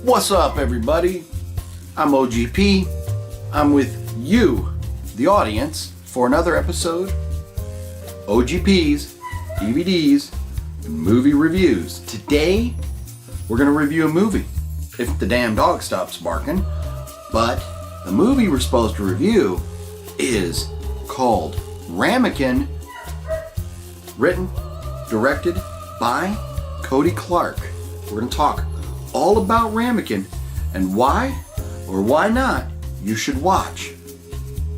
What's up, everybody? I'm OGP. I'm with you, the audience, for another episode OGP's DVDs and movie reviews. Today, we're going to review a movie, if the damn dog stops barking. But the movie we're supposed to review is called Ramekin, written, directed by Cody Clark. We're going to talk all about Ramekin and why or why not you should watch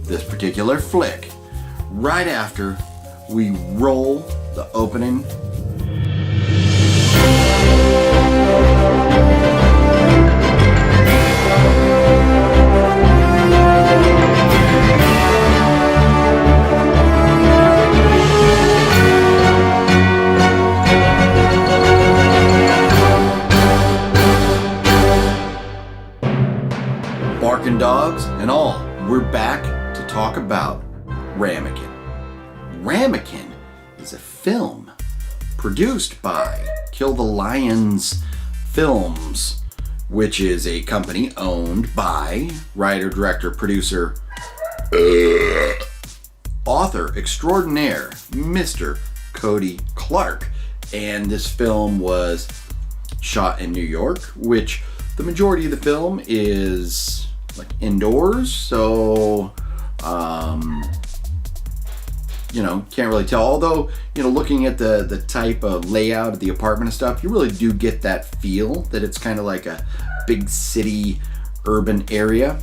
this particular flick right after we roll the opening. Barking dogs and all, we're back to talk about Ramekin. Ramekin is a film produced by Kill the Lions Films, which is a company owned by writer, director, producer, author extraordinaire, Mr. Cody Clark. And this film was shot in New York, which the majority of the film is like indoors, so can't really tell. Although, looking at the type of layout of the apartment and stuff, you really do get that feel that it's kind of like a big city urban area,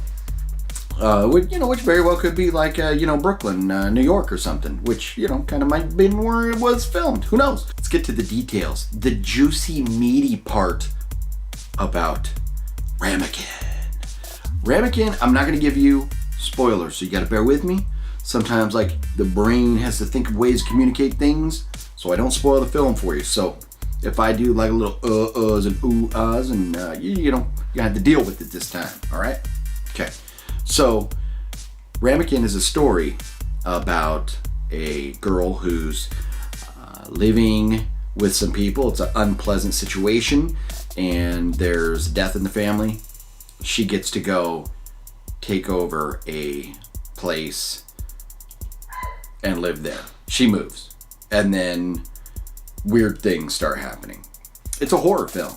which very well could be like Brooklyn, New York or something, which kind of might have been where it was filmed. Who knows? Let's get to the details, the juicy meaty part about Ramekin. Ramekin, I'm not going to give you spoilers, so you got to bear with me. Sometimes, the brain has to think of ways to communicate things, so I don't spoil the film for you. So, if I do a little uhs and ooh-ahs, and you have to deal with it this time, all right? Okay. So, Ramekin is a story about a girl who's living with some people. It's an unpleasant situation, and there's death in the family. She gets to go take over a place and live there. She moves, and then weird things start happening. It's a horror film,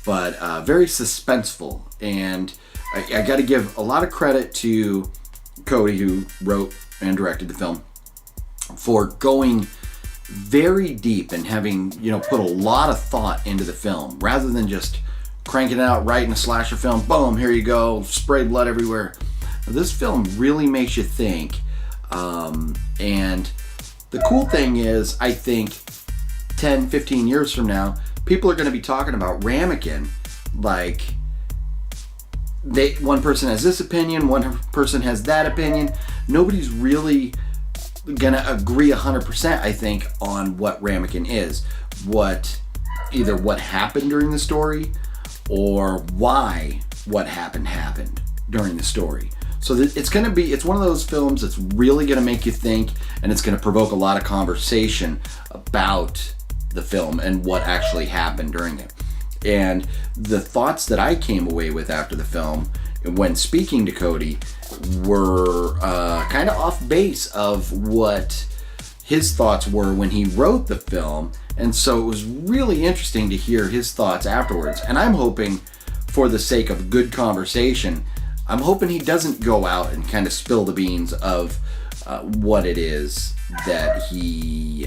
but very suspenseful, and I got to give a lot of credit to Cody, who wrote and directed the film, for going very deep and having put a lot of thought into the film rather than just cranking it out right in a slasher film. Boom, here you go, spray blood everywhere. This film really makes you think, and the cool thing is, I think 10, 15 years from now, people are going to be talking about Ramekin like one person has this opinion, one person has that opinion. Nobody's really gonna agree 100%, I think, on what Ramekin is, either what happened during the story or why what happened during the story. So it's one of those films that's really going to make you think, and it's going to provoke a lot of conversation about the film and what actually happened during it. And the thoughts that I came away with after the film, when speaking to Cody, were kind of off base of what his thoughts were when he wrote the film. And so it was really interesting to hear his thoughts afterwards. And I'm hoping, for the sake of good conversation, I'm hoping he doesn't go out and kind of spill the beans of what it is that he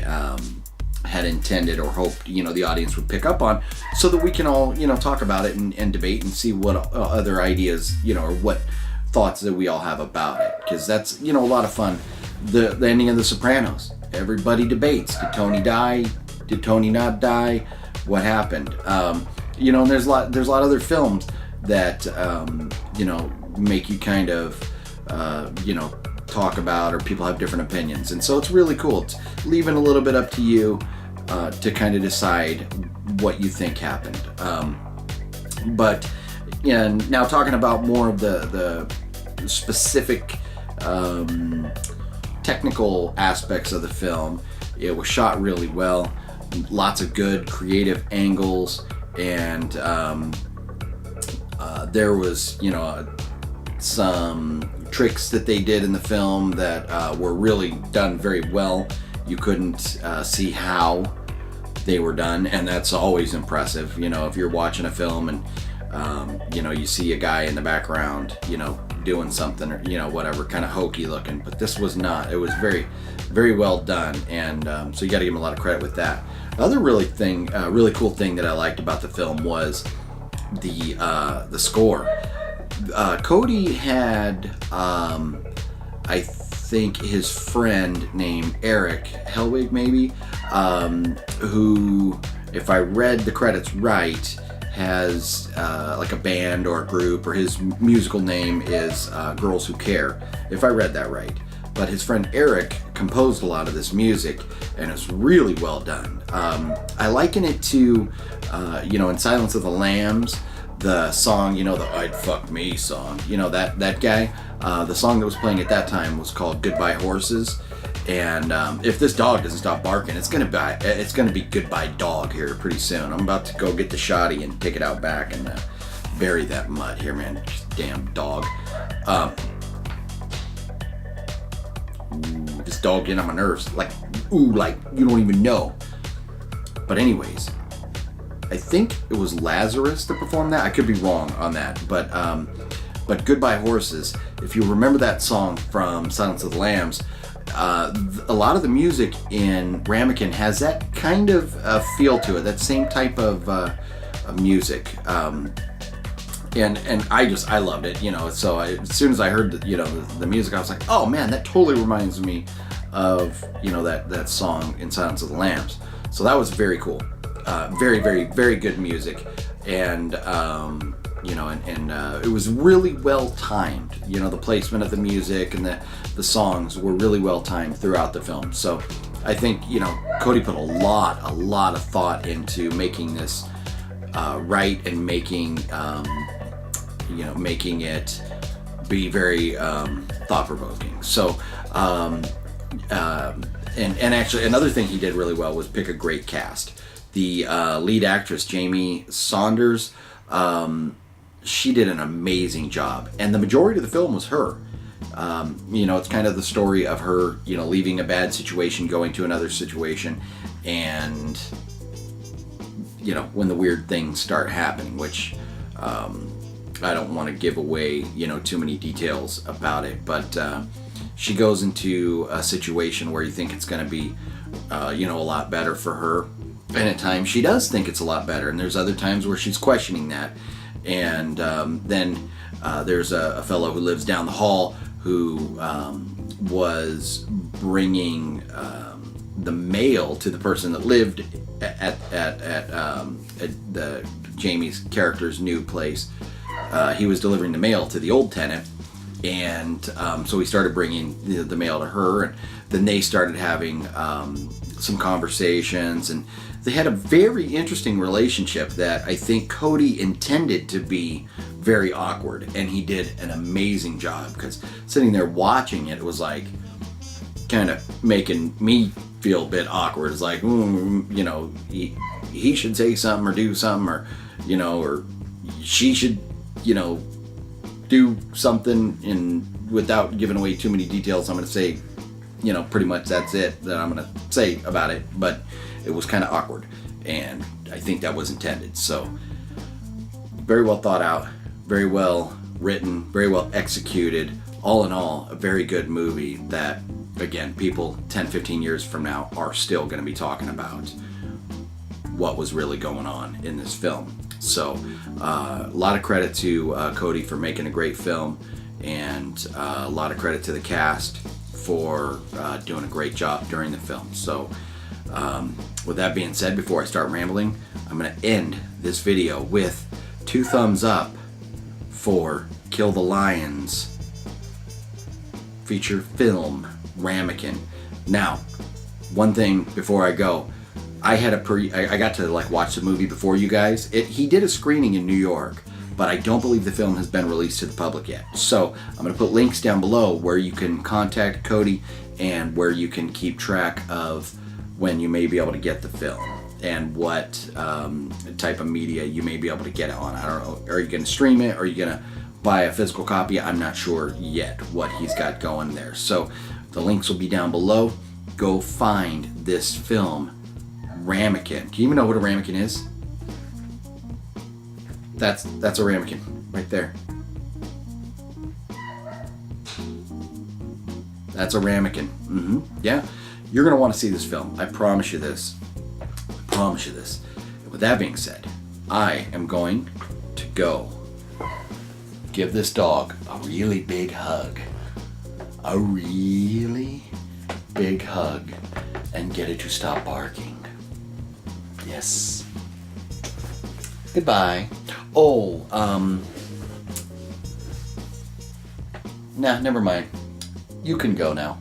had intended or hoped, the audience would pick up on, so that we can all, talk about it and debate and see what other ideas, or what thoughts that we all have about it. Because that's, a lot of fun. The ending of The Sopranos. Everybody debates. Did Tony die? Did Tony not die? What happened? And there's a lot of other films that make you kind of talk about, or people have different opinions, and so it's really cool. It's leaving a little bit up to you to kind of decide what you think happened. But now talking about more of the specific technical aspects of the film, it was shot really well. Lots of good creative angles and There was, some tricks that they did in the film that were really done very well. You couldn't see how they were done, and that's always impressive. If you're watching a film and you see a guy in the background, doing something, or whatever, kind of hokey looking, but this was not. It was very, very well done, and so you got to give him a lot of credit with that. The other really cool thing that I liked about the film was the score. Cody had, I think, his friend named Eric Helwig, maybe, who, if I read the credits right, has like a band or a group, or his musical name is Girls Who Care, if I read that right. But his friend Eric composed a lot of this music, and it's really well done. I liken it to, in Silence of the Lambs, the song, the I'd Fuck Me song, that guy. The song that was playing at that time was called Goodbye Horses. And if this dog doesn't stop barking, it's gonna be Goodbye Dog here pretty soon. I'm about to go get the shoddy and take it out back and bury that mutt here, man. Damn dog. This dog getting on my nerves. Like you don't even know. But anyways, I think it was Lazarus that performed that. I could be wrong on that, but Goodbye Horses, if you remember that song from Silence of the Lambs, a lot of the music in Ramekin has that kind of feel to it, that same type of music. And I loved it, so as soon as I heard the music, I was like, oh man, that totally reminds me of, that song in Silence of the Lambs. So that was very cool. Very, very, very good music. And, it was really well timed. The placement of the music and the songs were really well timed throughout the film. So I think, Cody put a lot of thought into making this right, and making it be very thought-provoking. So, and actually another thing he did really well was pick a great cast. The lead actress, Jamie Saunders, she did an amazing job, and the majority of the film was her. It's kind of the story of her, leaving a bad situation, going to another situation, and when the weird things start happening, which I don't want to give away too many details about it, but she goes into a situation where you think it's going to be a lot better for her, and at times she does think it's a lot better, and there's other times where she's questioning that. And then there's a fellow who lives down the hall who was bringing the mail to the person that lived at the Jamie's character's new place. He was delivering the mail to the old tenant, and so he started bringing the mail to her, and then they started having some conversations, and they had a very interesting relationship that I think Cody intended to be very awkward, and he did an amazing job, because sitting there watching it was like kind of making me feel a bit awkward. It's like, he should say something or do something, or or she should do something, and without giving away too many details, I'm going to say pretty much that's it that I'm going to say about it. But it was kind of awkward, and I think that was intended. So very well thought out, very well written, very well executed. All in all, a very good movie that, again, people 10-15 years from now are still going to be talking about what was really going on in this film. So a lot of credit to Cody for making a great film, and a lot of credit to the cast for doing a great job during the film. So with that being said, before I start rambling, I'm going to end this video with 2 thumbs up for Kill the Lions feature film Ramekin. Now, one thing before I go, I got to watch the movie before you guys. He did a screening in New York, but I don't believe the film has been released to the public yet. So I'm going to put links down below where you can contact Cody and where you can keep track of when you may be able to get the film. and what type of media you may be able to get it on. I don't know. Are you going to stream it? Are you going to buy a physical copy? I'm not sure yet what he's got going there. So the links will be down below. Go find this film, Ramekin. Do you even know what a ramekin is? That's a ramekin right there. That's a ramekin. Yeah, you're gonna want to see this film. I promise you this. I promise you this. And with that being said, I am going to go give this dog a really big hug. A really big hug, and get it to stop barking. Yes. Goodbye. Oh, nah, never mind. You can go now.